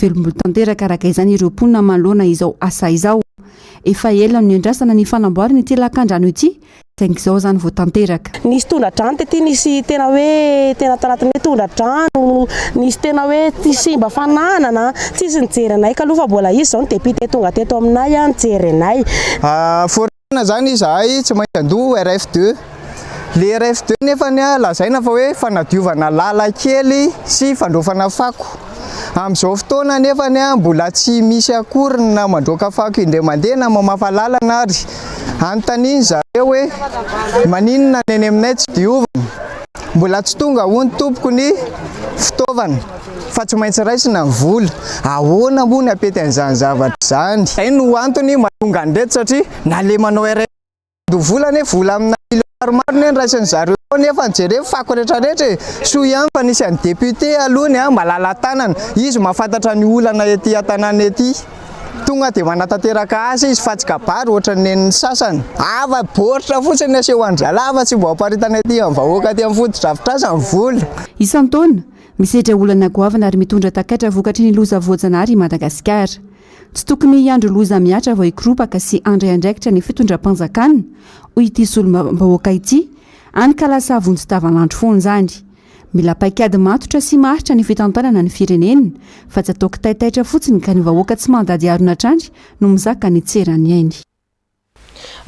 Velom-bola tanteraka araka izany ireo mponina manoloana izao asa izao. Efa ela ny andrasana ny fanamboarana ity lakan-drano ity izao zany vao tanteraka. Nisy tondra-drano tety nisy tena hoe tena tanatiny hoe tondra-drano, nisy tena hoe tsy simba fananana, tsisy nijery anay ka aloha fa mbola izy zao ny depite tonga teto aminay nijery anay. Forana zany izahay tsy maintsy andoha RF2. Le RF2 nefa lazaina fa hoe fanadiovana lala kely sy fandrofana fako. Amin'izao fotoana nefa ny mbola tsy misy akory na mandroaka fako indray mandeha na mamafa lalana ary. Anontaniany zareo hoe maninona neny aminay tsy diovana. Mbola tsy tonga hono tompoko ny fitaovana fa tsy maintsy raisina ny vola. Ahoana moa ny apety an'izany zavatra izany? Izay no antony mahatonga an'ireto satria na le manao vola ne vola amina maromaro ne raisiny zareo nefa jereo fako rehetrarehetra soa ihany fa nisy an'ny député aloha malala tanana izy mahafantatra ny olana ety an-tanàna ety tonga dia manatanteraka azy izy fa tsy kabary ohatran'ny ny sasany ava baoritra fotsiny aseho andrialava tsy mbo aparitana ety amin'ny vahoaka aty amin'ny foto-drafitr'aza ny vola. Isan-taona misedra olana goavana ary mitondra takatra vokatry ny loza voajanahary Madagasikara. Tsy tokony hiandro loza miatra vao hikropaka sy andray andraikitra ny fitondram-panjakana hoy ity solombahoaka ity any ka lasa vonjy-tavanandro foana izany. Mila paikady matotra sy maritra ny fitantanana ny firenena fa tsy ataoko taitaitra fotsiny ka ny vahoaka tsy mandady arona trandry no mizaka ny tserany ainy.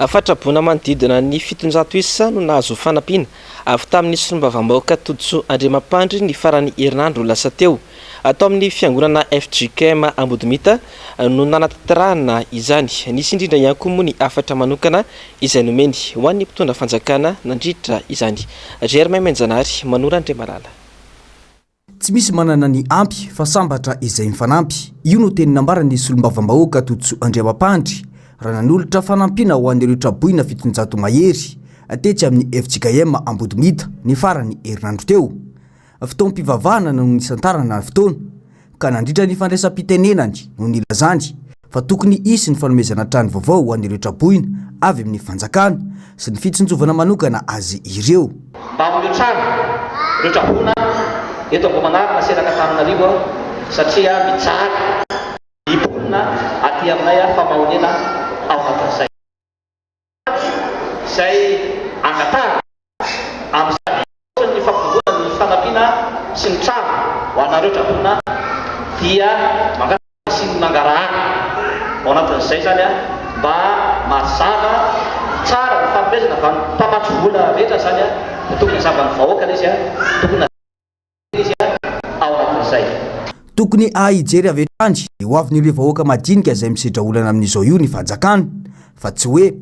Fatraboana manodidina ny 700 isa no nahazo fanampiana avy tamin'ny solombavambahoaka Todsoa Andriamampandry ny farany herinandro lasa teo. Atao amin'ny fiangonana FGKM Ambodimita no nanatanterahana izany. Nisy indrindra ihany koa moa ny afatra manokana izay nomeny ho an'ny mpitondra fanjakana nandritra izany. Janoary Janoary Manora Andriamalala. Tsy misy manana ny ampy fa sambatra izay mifanampy. Io no teny nambarany solombavambahoaka Todsoa Andriamampandry raha nanolotra fanampiana ho an'ireo traboina 700 mahery atetsy amin'ny FGKM Ambodimita ny farany herinandro teo. Fotoam-pivavahana no nisantarana ny fotoana ka nandritra ny fandraisam-pitenenany no nilazany fa tokony isy ny fanomezana trano vaovao ho an'ireo traboina avy amin'ny fanjakana sy ny fitsonjovana manokana azy ireo. Mba amin'ireo trano ireo traboina eto Ambohimanarina seraka Antananarivo satria mitsara ny bolina aty aminay famahonena ao anatin'izay. Izay angatahana amin'izany ny fampivona ny fanampiana sy ny trano ho anareo traboina dia mangata sy ny mangarahana ao anatin'izay zany mba mazava tsara ny fanomezana fa mpamatro vola rehetra zany tokony zavany vahoaka izy tokony izy ao anatin'izay. Tokony ahijery avy hatrany ho avin'ireo vahoaka madinika izay misedra olana amin'izao io ny fanjakana fa tsy hoe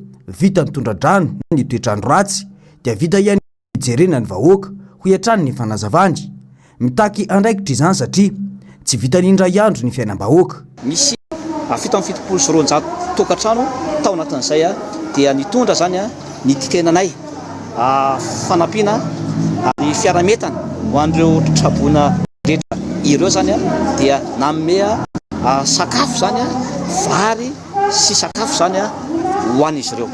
vita mitondra-drano na ny toetrandro ratsy dia vita ihany hijerena ny vahoaka ho hiatrany ny fanazavany. Mitaky andraikitra izany satria tsy vita n'indray andro ny fiainam-bahoaka. Misy fito amin'ny 700 sy 200 tokantrano tao anatin'izay dia nitondra zany ny tikenanay fanampiana ny fiarametana ho an'ireo traboina rehetra ireo zany dia nanome sakafo zany vary sy sakafo zany ho an'izy ireo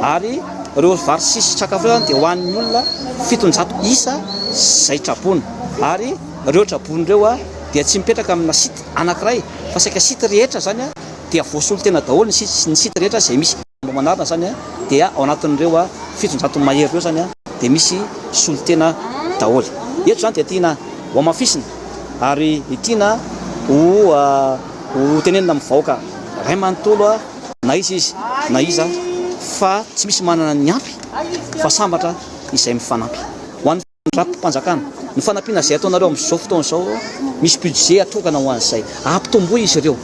ary ireo vary sy sakafo zany dia ho an'ny olona 700 isa zay traboina ary ireo traboina ireo dia tsy mipetraka amina site anankiray fa saika site rehetra zany dia voasolo tena daholo ny site rehetra izay misy Ambohimanarina zany dia ao anatin'ireo 700 mahery ireo zany dia misy solotena daholo. Eto zany dia tiana ho amafisina ary tiana ho tenenina amin'ny vahoaka ray manontolo na izy na iza fa tsy misy manana ny ampy fa sambatra izay mifanampy ho an'ny mpanjakana. Ny fanampiana izay ataonareo amin'izao fotoana izao misy budget atokana ho an'izay ampitomboy izy ireo.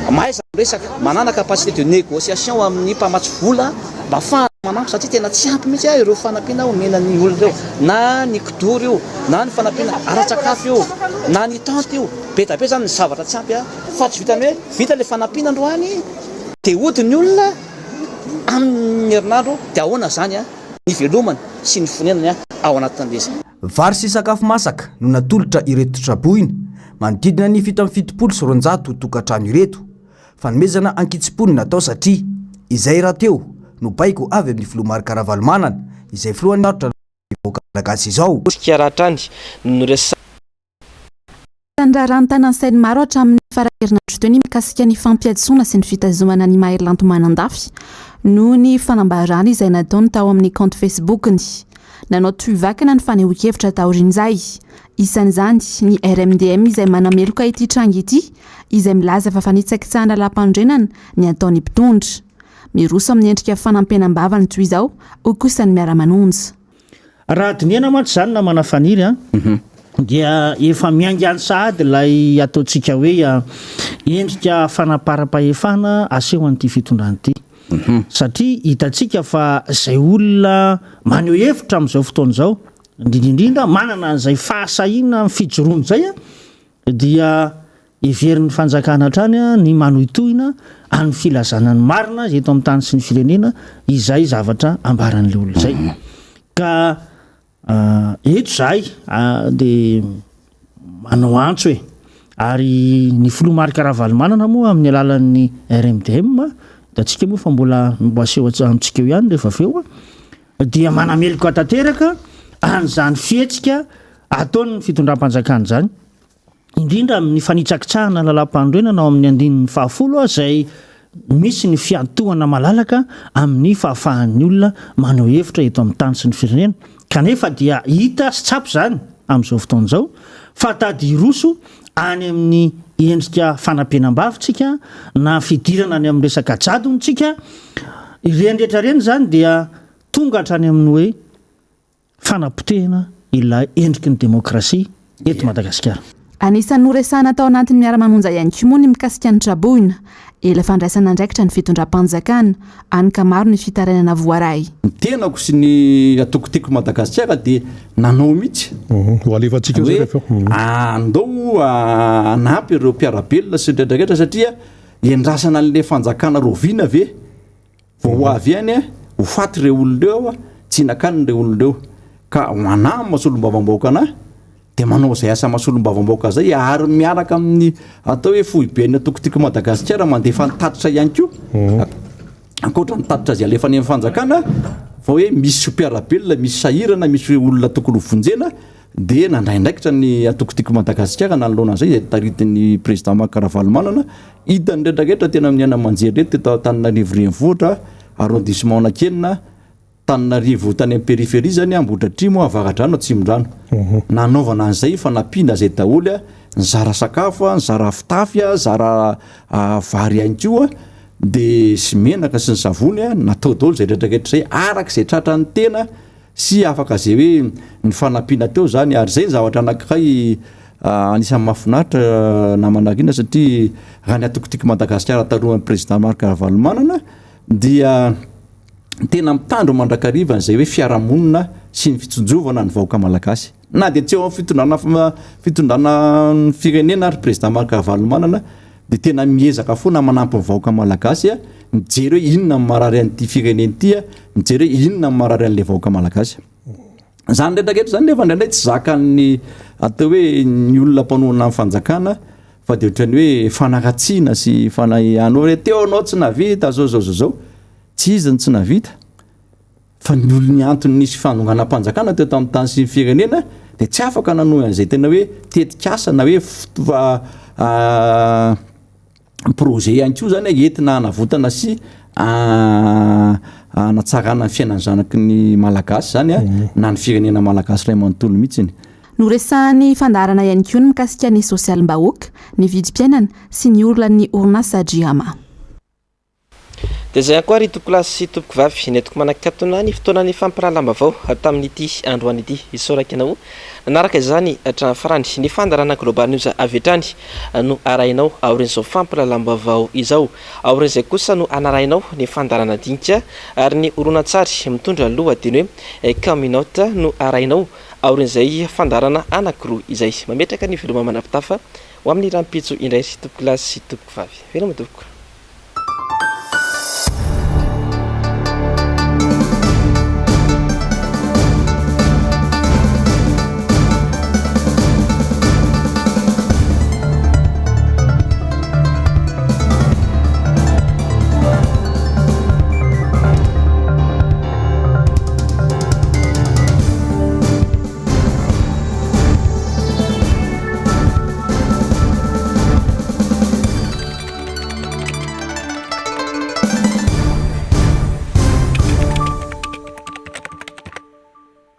Mahaiza resaka manana capacité de négociation amin'ny mpamatsy vola mba ahafahana manampy satria tena tsy ampy mihitsy ireo fanampiana omena ny olona ireo na ny kidoro io na ny fanampiana ara-tsakafo io na ny tente io be da be zany ny zavatra tsy ampy fa tsy vitany hoe vita le fanampiana androany dia ody ny olona amin'ny herinandro dia ahoana zany ny velomany sy ny fonenany ao anatin'ilay. Vary sy sakafo masaka no natolotra ireto traboina manodidina ny 770 sy 200 tokantrano ireto. Fanomezana ankitsipony natao satria izay raha teo no baiko avy amin'ny Filomary Karavalomanana izay filohan'ny aritra vahoaka malagasy izao. Karatrany no tandrarany tanansainy maro hatramin'ny faraherinandro teo ny mikasika ny fampiadisona sy ny fitazomana ny mahery manandafy no ny fanambarana izay nataony tao amin'ny compte Facebook-ny. Nanao tuvakana ny fanehoan-kevitra taorin'izay. Isan'izany ny RMDM izay manameloka ity trangy ity izay milaza fa fanitsakitsahana lampandrenana ny ataony mpitondra. Miroso amin'ny endrika fanampianam-bava ny toy izao ho kosa ny miara-manonja. Raha diniana mantsy zany na manafaniry dia efa miangany sahady lay ataontsika hoe endrika fanapara-pahefana aseho an'ity fitondrany ity satria hitantsika fa zay olona maneho hevitra amin'izao fotoana izao indrindrindrindra manana an'izay fahasahina fijoroany zay dia iverin'ny fanjakana hatrany ny manohitohina amin'ny filazanany marina zay eto amin'ny tany sy ny firenena izay zavatra ambaran'le olona zay ka eto zahay dia manao antso ary ny filomarika rahavalomanana moa amin'ny alalan'ny RMDM da tsika moa fa mbola aseho amintsika eo ihany rehefa aveo dia manameloko tanteraka an'izany fihetsika ataony ny fitondram-panjakana zany indrindra amin'ny fanitsakitsahana lalam-pandroenana ao amin'ny andinin'ny 10 zay misy ny fiantohana malalaka amin'ny fahafahan'ny olona manao hevitra eto amin'ny tany sy ny firenena kanefa dia hita sy tsapy zany amin'izao fotoana izao fa tady roso any amin'ny endrika fanampenam-bavitsika na fidirana any amin'ny resaka jadonytsika irendrehetra reny zany dia tonga hatrany amin'ny hoe fanapotehana ilay endriky ny demokrasia eto Madagasikara. Anisan'ny noresana tao anatin'ny miara-mamonjy ihany koa moa ny mikasika ny traboina ela fandraisana andraikitra ny fitondram-panjakana anyka maro ny fitarainana voaray. Ny tenako sy ny atokotiko Madagasikara dia nanao mihitsy alefantsika zay rehefa andao anampy ireo mpiarabelona sy ndraindraiketra satria endrasana an'le fanjakana roviana ve vao avy any ho faty ireo olona eo tsy nakany ireo olona eo ka ho anahy masolom-bavam-bahoaka anahy dia manao izay asa masolom-bavam-bahoaka zay ary miaraka amin'ny atao hoe foiben'ny atokotiko Madagasikara mandefa nitatitra ihany koa ankoatra nitatitra azy alefa any amin'ny fanjakana fa hoe misy mpiarabelona misy sahirana misy olona tokony hovonjena dia nandraindraikitra ny atokotiko Madagasikara nanoloana an'izay taridin'ny président Makaravalomanana hitany ndraindraiketra tena amin'ny anamanjery reto teto Antananarivo renivohitra arrondissement Nakenina Tananarivo tany amin'ny périphérie zany Ambohidratrimo Avaradrano Atsimondrano nanaovana an'izay fa nampina zay daholo nizara sakafo nizara fitafy zara vary ihany koa dia sy menaka sy ny savony natao daholo zay ndraindraiketra zay araka izay tratrany tena sy afaka zay hoe ny fanampiana teo zany ary zay ny zavatra anankiray anisan'ny mahafinaritra namanarina satria raha ny atokotiko Madagasikara tarohan'ny président Makaravalomanana dia tena mitandro mandrakariva n'izay hoe fiarahamonina sy ny fitsonjovana ny vahoaka malagasy na dia tsy eo amin'ny fitondrana firenena ary président Makaravalomanana dia tena miezaka foana manampy ny vahoaka malagasy mijery hoe inona marary an'ity firenena ity mijery hoe inona marary an'ilay vahoaka malagasy zany ndraindraiketra zany nefa indraindray tsy zakan'ny atao hoe ny olona mpanoana amin'ny fanjakana fa dia ohatrany hoe fanaratsiana sy anao hoe teo anao tsy navita zao tsy izy ny tsy navita fa ny olony antony nisy fanonganam-panjakana teo tamin'ny tany sy ny firenena dia tsy afaka nanohy an'izay tena hoe tetikasa na hoe projet ihany koa zany entina hanavotana sy anatsarana ny fiainany zanaky ny malagasy zany na ny firenena malagasy ray manontolo mihitsiny. Noresahany fandarana ihany koa ny mikasika ny sosialim-bahoaka ny vidim-piainana sy ny orlan'ny orinasa Driama. dia zay ankoa ry tompolasy sy tompoko vavy netoko manakatona ny fotoanany fampirahalambavao tamin'ity androany ity isoraka anao nanaraka izany hatrany farany ny fandarana global news avetrany no arainao aorin'izao fampirahalambavao izao aorin'izay kosa no anarainao ny fandarana dinika ary ny oronan-tsary mitondra lohateny hoe communauté no arainao aorin'izay fandarana anankiroa izay mametraka ny veloma manapitafa ho amin'ny rampitso indray sy tompolasy sy tompoko vavy veloma tompoko